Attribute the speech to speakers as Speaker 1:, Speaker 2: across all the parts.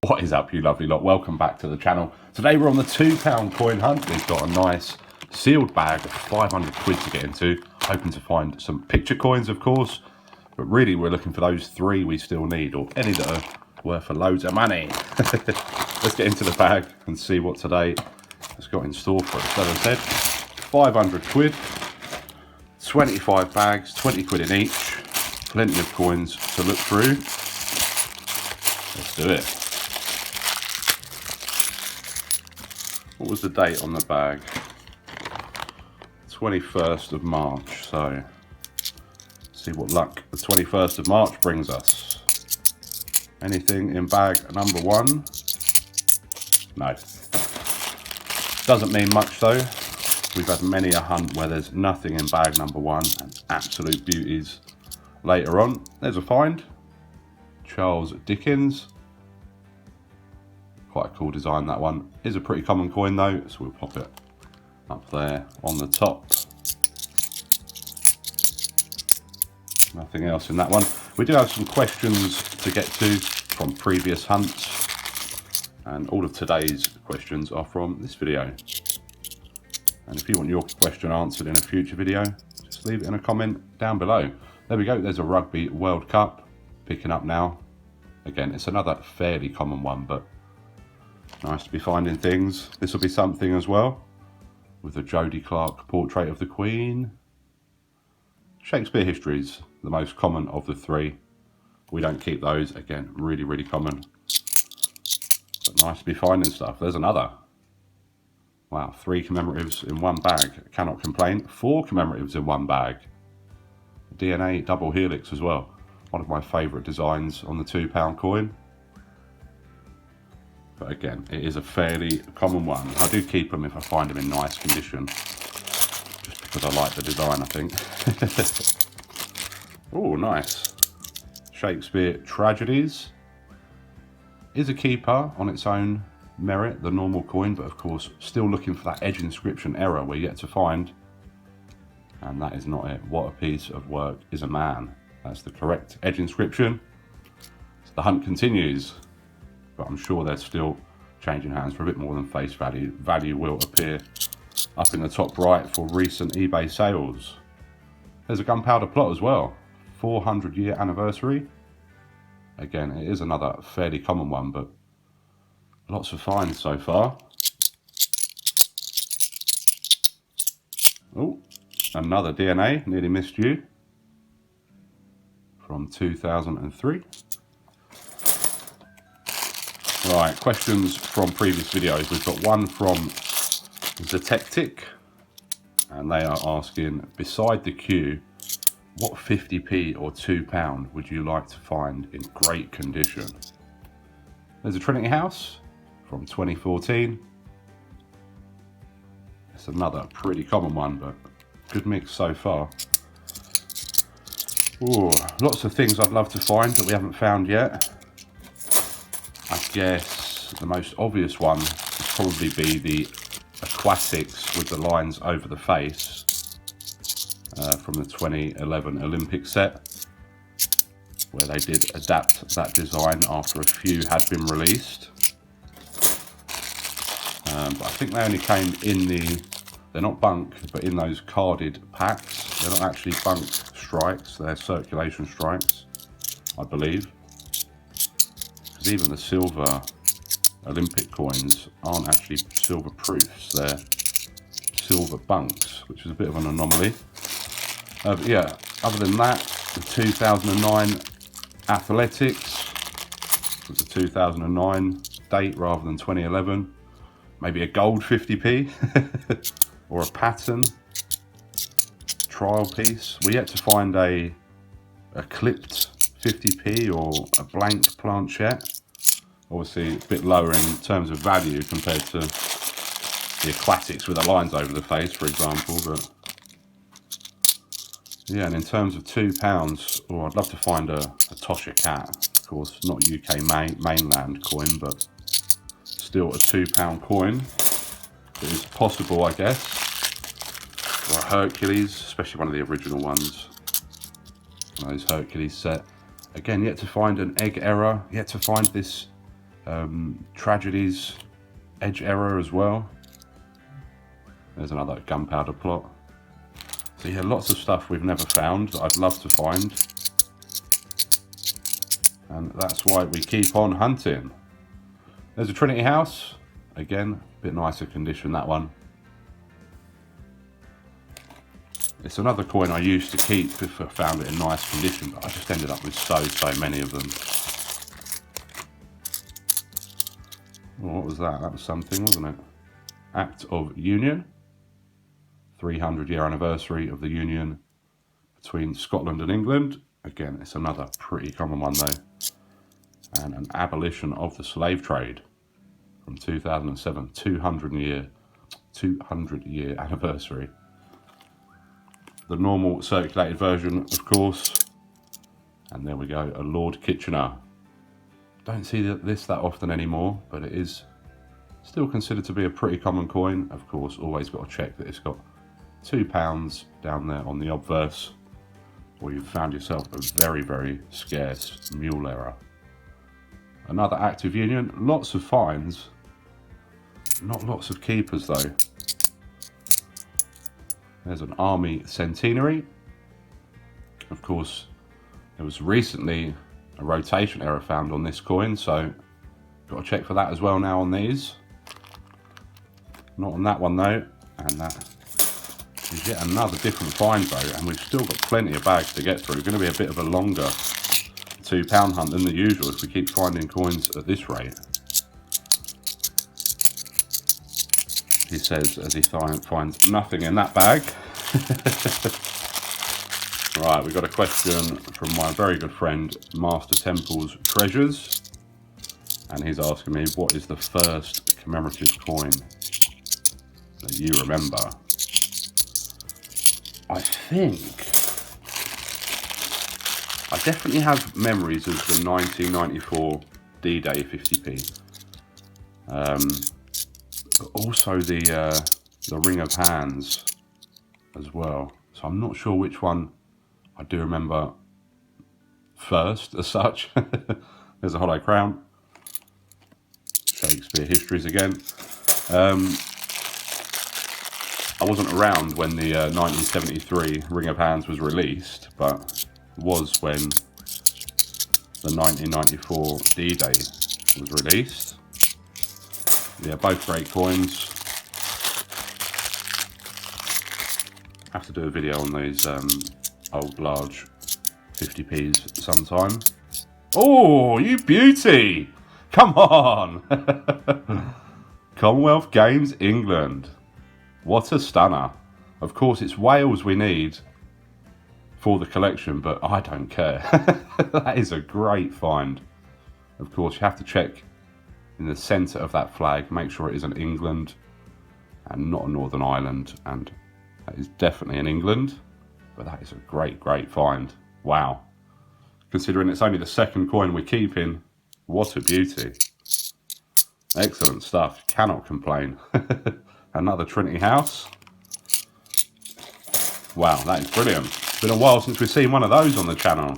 Speaker 1: What is up, you lovely lot? Welcome back to the channel. Today we're on the £2 coin hunt. We've got a nice sealed bag of 500 quid to get into. Hoping to find some picture coins, of course. But really we're looking for those three we still need, or any that are worth a loads of money. Let's get into the bag and see what today has got in store for us. As I said, 500 quid, 25 bags, 20 quid in each. Plenty of coins to look through. Let's do it. What was the date on the bag? 21st of March. So, see what luck the 21st of March brings us. Anything in bag number one? No. Doesn't mean much though. We've had many a hunt where there's nothing in bag number one and absolute beauties later on. There's a find. Charles Dickens. Quite a cool design, that one. Is a pretty common coin though, so we'll pop it up there on the top. Nothing else in that one. We do have some questions to get to from previous hunts, and all of today's questions are from this video. And if you want your question answered in a future video, just leave it in a comment down below. There we go, there's a Rugby World Cup picking up now. Again, it's another fairly common one, but nice to be finding things. This will be something as well, with the Jodie Clark portrait of the Queen. Shakespeare histories, the most common of the three. We don't keep those. Again, really, really common. But nice to be finding stuff. There's another. Wow, 3 commemoratives in one bag. Cannot complain. 4 commemoratives in one bag. DNA double helix as well. One of my favourite designs on the £2 coin. But again, it is a fairly common one. I do keep them if I find them in nice condition, just because I like the design, I think. Oh, nice. Shakespeare Tragedies is a keeper on its own merit, the normal coin, but of course, still looking for that edge inscription error we're yet to find. And that is not it. What a piece of work is a man. That's the correct edge inscription. So the hunt continues. But I'm sure they're still changing hands for a bit more than face value. Value will appear up in the top right for recent eBay sales. There's a gunpowder plot as well. 400-year anniversary. Again, it is another fairly common one, but lots of finds so far. Oh, another DNA, nearly missed you. From 2003. Right, questions from previous videos. We've got one from Zetectic, and they are asking, beside the queue, what 50p or £2 would you like to find in great condition? There's a Trinity House from 2014. It's another pretty common one, but good mix so far. Ooh, lots of things I'd love to find that we haven't found yet. I guess the most obvious one would probably be the aquatics with the lines over the face from the 2011 Olympic set, where they did adapt that design after a few had been released. But I think they only came in they're not bunk, but in those carded packs. They're not actually bunk strikes, they're circulation strikes, I believe. Because even the silver Olympic coins aren't actually silver proofs, they're silver bunks, which is a bit of an anomaly. But yeah, other than that, the 2009 Athletics was a 2009 date rather than 2011. Maybe a gold 50p or a pattern trial piece. We're yet to find a clipped 50p or a blank planchette. Obviously a bit lower in terms of value compared to the aquatics with the lines over the face, for example. But yeah, and in terms of £2, oh, I'd love to find a Tosha cat. Of course, not UK mainland coin, but still a £2 coin. It is possible, I guess. Or a Hercules, especially one of the original ones. One of those Hercules set. Again, yet to find an egg error, yet to find this Tragedies, Edge Error as well. There's another gunpowder plot. So yeah, lots of stuff we've never found that I'd love to find. And that's why we keep on hunting. There's a Trinity House. Again, a bit nicer condition, that one. It's another coin I used to keep if I found it in nice condition, but I just ended up with so many of them. Oh, what was that? That was something, wasn't it? Act of Union. 300-year anniversary of the union between Scotland and England. Again, it's another pretty common one though. And an abolition of the slave trade from 2007, 200-year anniversary. The normal circulated version, of course. And there we go, a Lord Kitchener. Don't see this that often anymore, but it is still considered to be a pretty common coin. Of course, always got to check that it's got £2 down there on the obverse, or you've found yourself a very scarce mule error. Another active union, lots of finds, not lots of keepers though. There's an army centenary. Of course, there was recently a rotation error found on this coin, so got to check for that as well now on these. Not on that one though, and that is yet another different find though, and we've still got plenty of bags to get through. It's going to be a bit of a longer £2 hunt than the usual if we keep finding coins at this rate. He says as he finds nothing in that bag. Right, we've got a question from my very good friend Master Temple's Treasures, and he's asking me, what is the first commemorative coin that you remember? I think I definitely have memories of the 1994 D-Day 50p, but also the Ring of Hands as well. So I'm not sure which one I do remember first as such. There's a hollow crown. Shakespeare histories again. I wasn't around when the 1973 Ring of Hands was released, but was when the 1994 D-Day was released. Yeah, both great coins. Have to do a video on these old large 50p's sometime. Oh, you beauty! Come on! Commonwealth Games, England. What a stunner. Of course, it's Wales we need for the collection, but I don't care. That is a great find. Of course, you have to check in the centre of that flag, make sure it is in England and not a Northern Ireland, and that is definitely in England, but that is a great find. Wow. Considering it's only the second coin we're keeping, what a beauty. Excellent stuff, cannot complain. Another Trinity House. Wow, that is brilliant. It's been a while since we've seen one of those on the channel.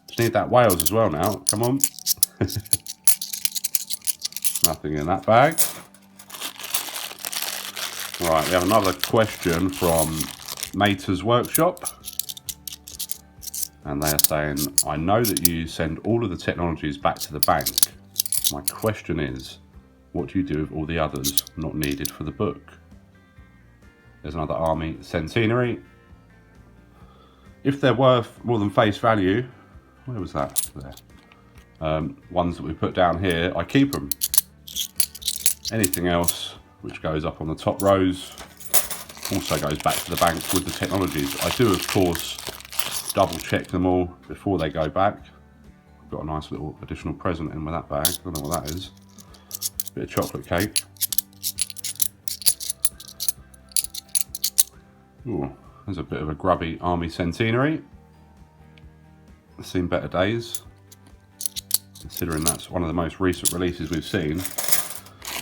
Speaker 1: Just need that Wales as well now, come on. Nothing in that bag. Right, we have another question from Mater's Workshop. And they are saying, I know that you send all of the technologies back to the bank. My question is, what do you do with all the others not needed for the book? There's another army centenary. If they're worth more than face value, where was that? There. Ones that we put down here, I keep them. Anything else which goes up on the top rows also goes back to the bank with the technologies. I do, of course, double check them all before they go back. I've got a nice little additional present in with that bag. I don't know what that is. Bit of chocolate cake. Ooh, there's a bit of a grubby army centenary. It's seen better days, considering that's one of the most recent releases we've seen.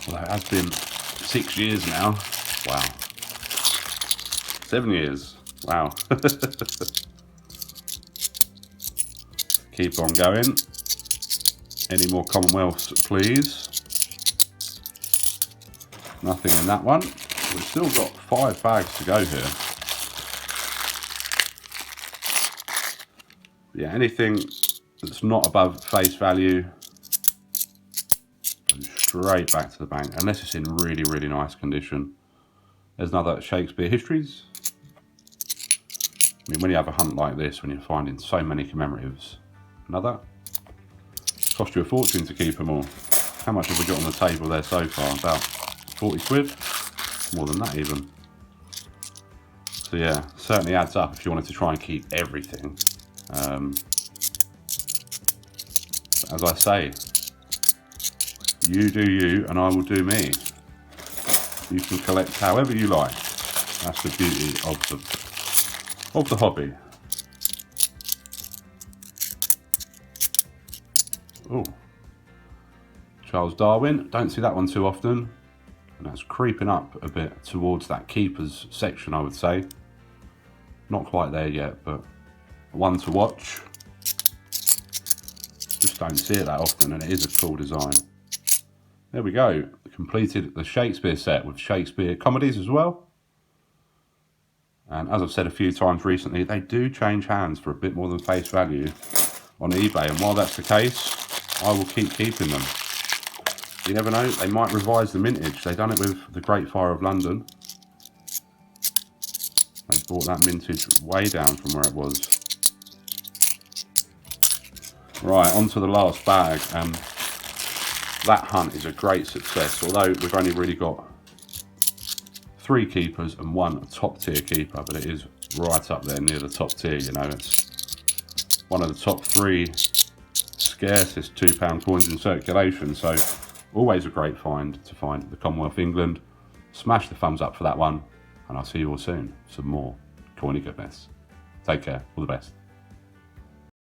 Speaker 1: Although it has been 6 years now. Wow. 7 years. Wow. Keep on going. Any more Commonwealths, please? Nothing in that one. We've still got 5 bags to go here. Yeah, anything that's not above face value goes straight back to the bank, unless it's in really, really nice condition. There's another Shakespeare Histories. I mean, when you have a hunt like this, when you're finding so many commemoratives, another. Cost you a fortune to keep them all. How much have we got on the table there so far? About 40 quid? More than that even. So yeah, certainly adds up if you wanted to try and keep everything. As I say, you do you and I will do me. You can collect however you like. That's the beauty of the hobby. Oh, Charles Darwin, don't see that one too often, and that's creeping up a bit towards that keepers section, I would say. Not quite there yet, but one to watch. Just don't see it that often, and it is a cool design. There we go, completed the Shakespeare set with Shakespeare comedies as well. And as I've said a few times recently, they do change hands for a bit more than face value on eBay, and while that's the case, I will keep keeping them. You never know, they might revise the mintage. They've done it with the Great Fire of London. They brought that mintage way down from where it was. Right, on to the last bag. That hunt is a great success, although we've only really got 3 keepers and 1 top tier keeper, but it is right up there near the top tier, you know. It's one of the top 3 scarcest £2 coins in circulation, so always a great find to find the Commonwealth England. Smash the thumbs up for that one, and I'll see you all soon for some more coiny goodness. Take care, all the best.